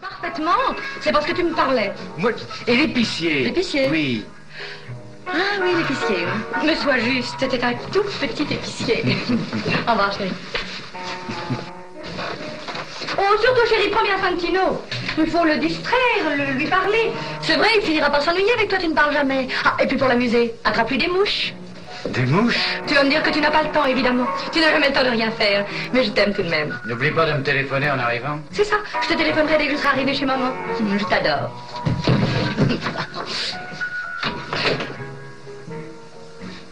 Parfaitement. C'est parce que tu me parlais. Moi, et l'épicier. L'épicier? Oui. Ah oui, l'épicier. Me sois juste, c'était un tout petit épicier. Au revoir, chérie. Oh, surtout, chérie, prends bien Fantino. Il faut le distraire, lui parler. C'est vrai, il finira par s'ennuyer avec toi, tu ne parles jamais. Ah, et puis pour l'amuser, attrape-lui des mouches. Des mouches? Tu vas me dire que tu n'as pas le temps, évidemment. Tu n'as jamais le temps de rien faire. Mais je t'aime tout de même. N'oublie pas de me téléphoner en arrivant. C'est ça, je te téléphonerai dès que je serai arrivée chez maman. Je t'adore.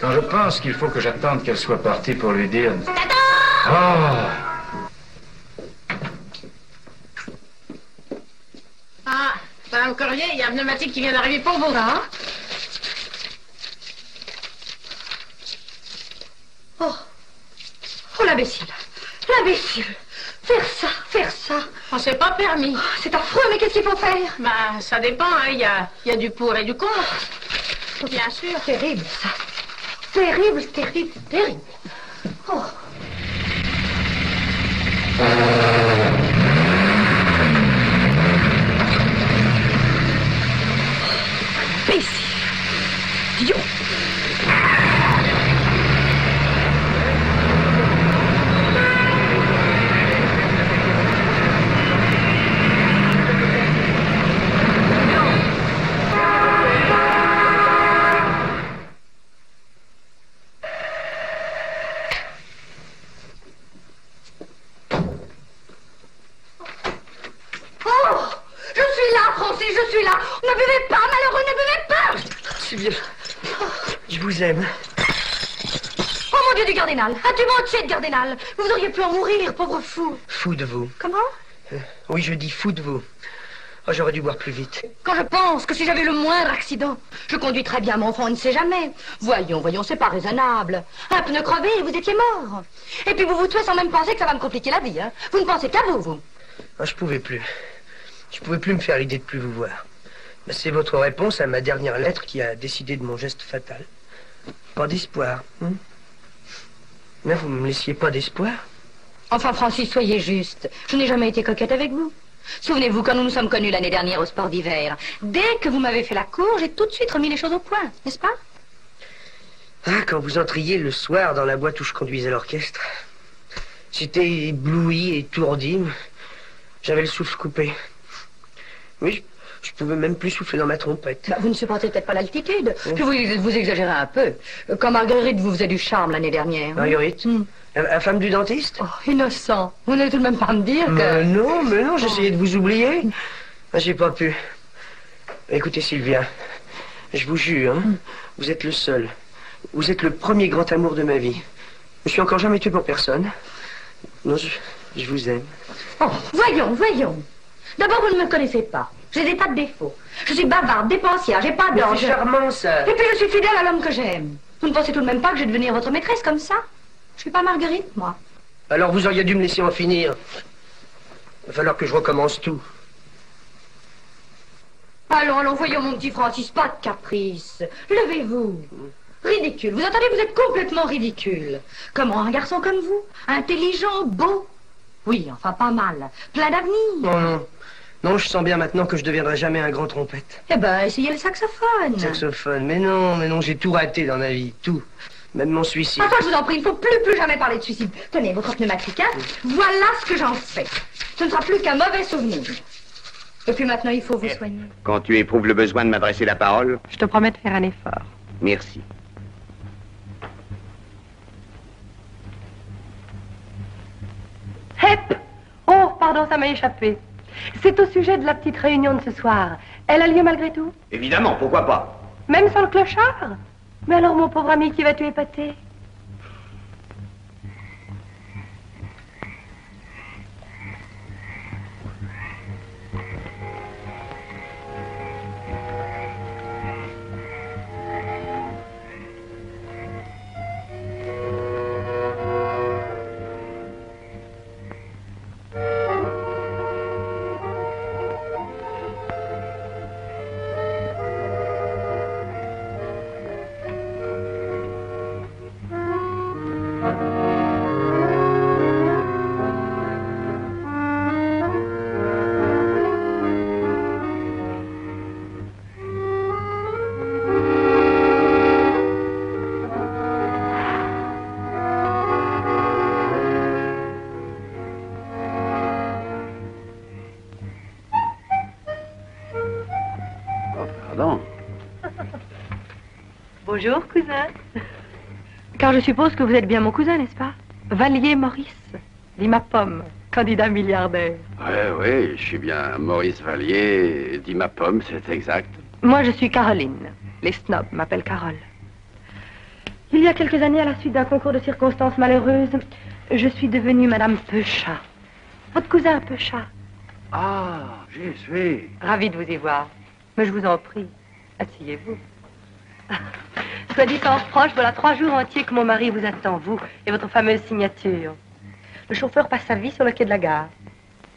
Quand je pense qu'il faut que j'attende qu'elle soit partie pour lui dire... T'adore! Oh! Ah, Madame Corrier, il y a un pneumatique qui vient d'arriver pour vous. Ah. Oh. Oh, l'imbécile. L'imbécile. Faire ça. On s'est pas permis. Oh, c'est affreux, mais qu'est-ce qu'il faut faire? Bah, ça dépend, hein. Il y a du pour et du contre. Bien sûr. Terrible, ça. Terrible, terrible, terrible. Oh. Imbécile. Idiot. Je suis là. Ne buvez pas, malheureux, ne buvez pas. Sylvie, je vous aime. Oh mon Dieu du cardinal. As-tu menti de cardinal? Vous auriez pu en mourir, pauvre fou. Fou de vous. Comment? Oui, je dis fou de vous. Oh, j'aurais dû boire plus vite. Quand je pense que si j'avais le moindre accident, je conduis très bien mon enfant, on ne sait jamais. Voyons, c'est pas raisonnable. Un pneu crevé et vous étiez mort. Et puis vous vous tuez sans même penser que ça va me compliquer la vie, hein. Vous ne pensez qu'à vous. Oh, je pouvais plus. Je pouvais plus me faire l'idée de plus vous voir. Mais c'est votre réponse à ma dernière lettre qui a décidé de mon geste fatal. Pas d'espoir. Mais vous ne me laissiez pas d'espoir? Enfin, Francis, soyez juste. Je n'ai jamais été coquette avec vous. Souvenez-vous, quand nous nous sommes connus l'année dernière au sport d'hiver, dès que vous m'avez fait la cour, j'ai tout de suite remis les choses au point, n'est-ce pas? Ah, quand vous entriez le soir dans la boîte où je conduisais l'orchestre, j'étais ébloui, étourdi. J'avais le souffle coupé. Oui, je pouvais même plus souffler dans ma trompette. Bah, vous ne supportez peut-être pas l'altitude. Puis vous exagérez un peu. Quand Marguerite vous faisait du charme l'année dernière. Marguerite? La femme du dentiste? Oh, innocent. Vous n'allez tout de même pas me dire que... Mais non, j'essayais de vous oublier. Ah, j'ai pas pu. Écoutez, Sylvia, je vous jure, hein, vous êtes le seul. Vous êtes le premier grand amour de ma vie. Je suis encore jamais tué pour personne. Non, je vous aime. Oh, voyons. D'abord, vous ne me connaissez pas. Je n'ai pas de défauts. Je suis bavarde, dépensière, j'ai pas d'or. C'est charmant, ça. Et puis, je suis fidèle à l'homme que j'aime. Vous ne pensez tout de même pas que je vais devenir votre maîtresse comme ça? Je suis pas Marguerite, moi. Alors, vous auriez dû me laisser en finir. Il va falloir que je recommence tout. Allons, voyons, mon petit Francis, pas de caprice. Levez-vous. Ridicule. Vous entendez, vous êtes complètement ridicule. Comment, un garçon comme vous? Intelligent, beau? Oui, enfin, pas mal. Plein d'avenir. Non, je sens bien maintenant que je deviendrai jamais un grand trompette. Eh ben, essayez le saxophone. Saxophone, mais non, j'ai tout raté dans la vie, tout. Même mon suicide. Enfin, je vous en prie, il ne faut plus jamais parler de suicide. Tenez, votre pneumatique, hein. Voilà ce que j'en fais. Ce ne sera plus qu'un mauvais souvenir. Et puis maintenant, il faut vous soigner. Quand tu éprouves le besoin de m'adresser la parole... Je te promets de faire un effort. Merci. Hep! Oh, pardon, ça m'a échappé. C'est au sujet de la petite réunion de ce soir. Elle a lieu malgré tout? Évidemment, pourquoi pas? Même sans le clochard? Mais alors, mon pauvre ami, qui vas-tu épater? Bonjour, cousin. Car je suppose que vous êtes bien mon cousin, n'est-ce pas? Vallier Maurice, dit ma pomme, candidat milliardaire. Oui, je suis bien Maurice Vallier, dit ma pomme, c'est exact. Moi, je suis Caroline. Les snobs m'appellent Carole. Il y a quelques années, à la suite d'un concours de circonstances malheureuses, je suis devenue Madame Peuchat. Votre cousin Peuchat. Ah, j'y suis. Ravi de vous y voir. Mais je vous en prie, asseyez-vous. Soit dit en franche, voilà 3 jours entiers que mon mari vous attend, vous et votre fameuse signature. Le chauffeur passe sa vie sur le quai de la gare.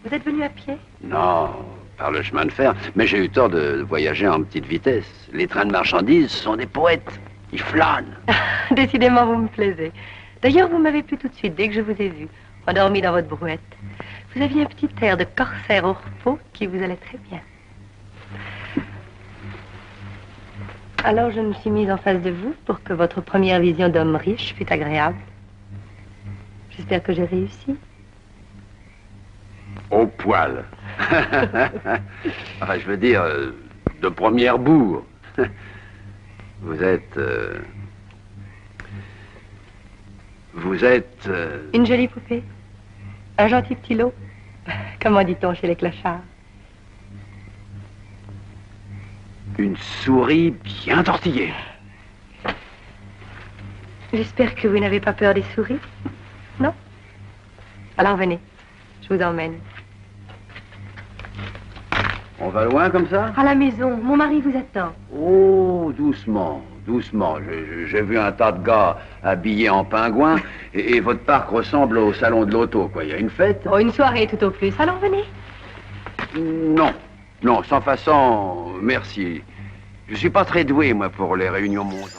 Vous êtes venu à pied? Non, par le chemin de fer. Mais j'ai eu tort de voyager en petite vitesse. Les trains de marchandises sont des poètes. Ils flânent. Décidément, vous me plaisez. D'ailleurs, vous m'avez plu tout de suite dès que je vous ai vu, endormi dans votre brouette. Vous aviez un petit air de corsaire au repos qui vous allait très bien. Alors je me suis mise en face de vous pour que votre première vision d'homme riche fût agréable. J'espère que j'ai réussi. Au poil. Enfin, je veux dire, de première bourre. Vous êtes... Une jolie poupée. Un gentil petit lot. Comment dit-on chez les clochards? Une souris bien tortillée. J'espère que vous n'avez pas peur des souris. Non? Alors venez, je vous emmène. On va loin comme ça? À la maison, mon mari vous attend. Oh, doucement, doucement. J'ai vu un tas de gars habillés en pingouin et votre parc ressemble au salon de l'auto, quoi. Il y a une fête? Oh, une soirée tout au plus. Alors venez. Non. Non, sans façon, merci. Je suis pas très doué, moi, pour les réunions montantes.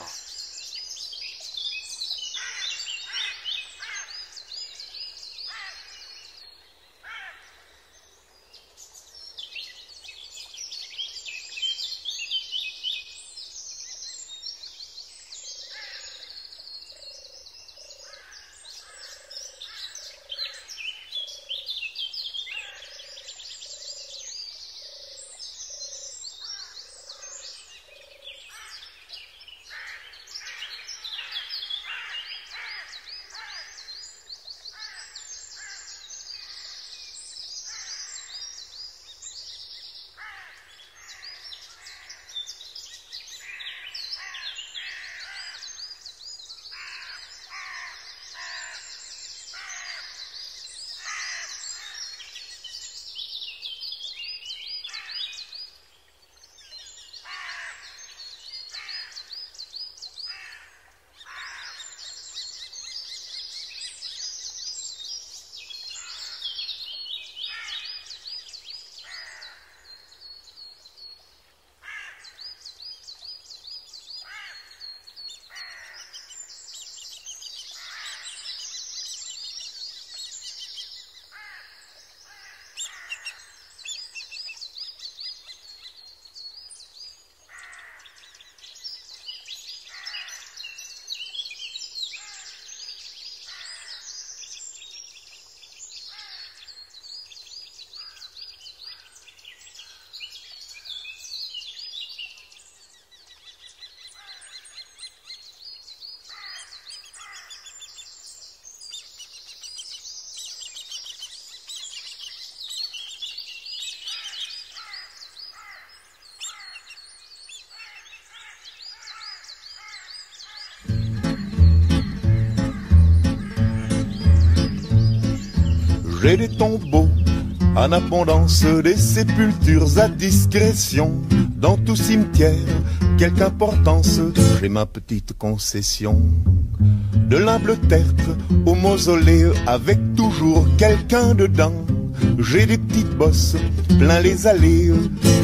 J'ai des tombeaux en abondance, des sépultures à discrétion. Dans tout cimetière, quelque importance, j'ai ma petite concession. De l'humble tertre au mausolée, avec toujours quelqu'un dedans. J'ai des petites bosses plein les allées,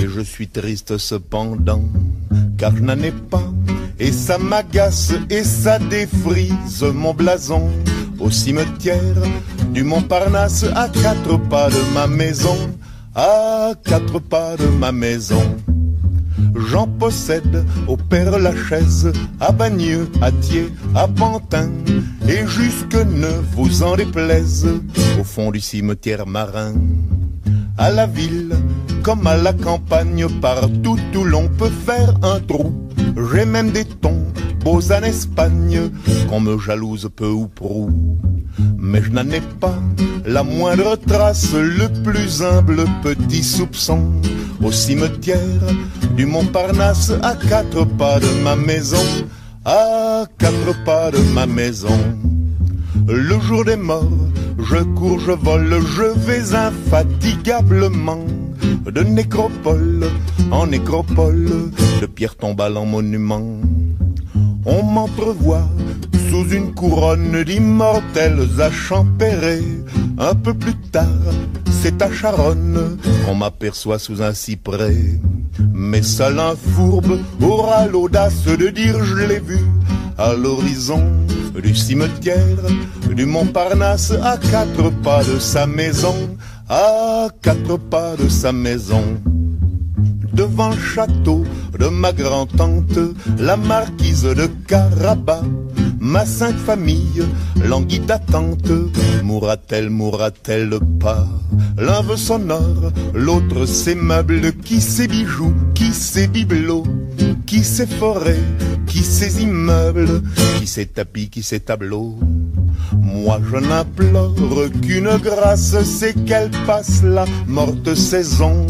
et je suis triste cependant, car je n'en ai pas, et ça m'agace et ça défrise mon blason. Au cimetière du Montparnasse, à 4 pas de ma maison, à 4 pas de ma maison. J'en possède au Père-Lachaise, à Bagneux, à Thiers, à Pantin, et jusque ne vous en déplaise, au fond du cimetière marin. À la ville, comme à la campagne, partout où l'on peut faire un trou. J'ai même des tombeaux en Espagne, qu'on me jalouse peu ou prou. Mais je n'en ai pas la moindre trace, le plus humble petit soupçon. Au cimetière du Montparnasse, à 4 pas de ma maison, à 4 pas de ma maison. Le jour des morts, je cours, je vole, je vais infatigablement, de nécropole en nécropole, de pierre tombale en monument. On m'entrevoit sous une couronne d'immortels à Champéret. Un peu plus tard, c'est à Charonne qu'on m'aperçoit sous un cyprès. Mais seul un fourbe aura l'audace de dire je l'ai vu à l'horizon du cimetière du Montparnasse, à 4 pas de sa maison, à 4 pas de sa maison. Devant le château de ma grand-tante, la marquise de Carabas, ma sainte famille languit d'attente. Mourra-t-elle pas? L'un veut son or, l'autre ses meubles, qui ses bijoux, qui ses bibelots, qui ses forêts, qui ses immeubles, qui ses tapis, qui ses tableaux. Moi je n'implore qu'une grâce, c'est qu'elle passe la morte saison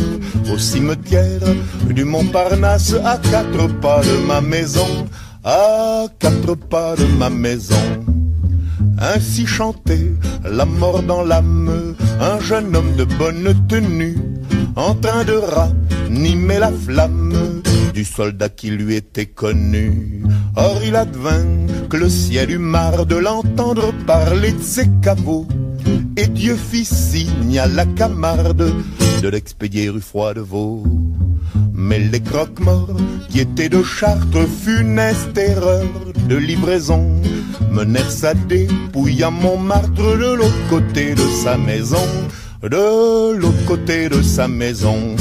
au cimetière du Montparnasse, à 4 pas de ma maison, à 4 pas de ma maison. Ainsi chantait la mort dans l'âme, un jeune homme de bonne tenue, en train de ranimer la flamme du soldat qui lui était connu. Or il advint que le ciel eut marre de l'entendre parler de ses caveaux, et Dieu fit signe à la Camarde de l'expédier rue Froidevaux. Mais les croque-morts qui étaient de Chartres, funeste erreur de livraison, menèrent sa dépouille à Montmartre, de l'autre côté de sa maison, de l'autre côté de sa maison.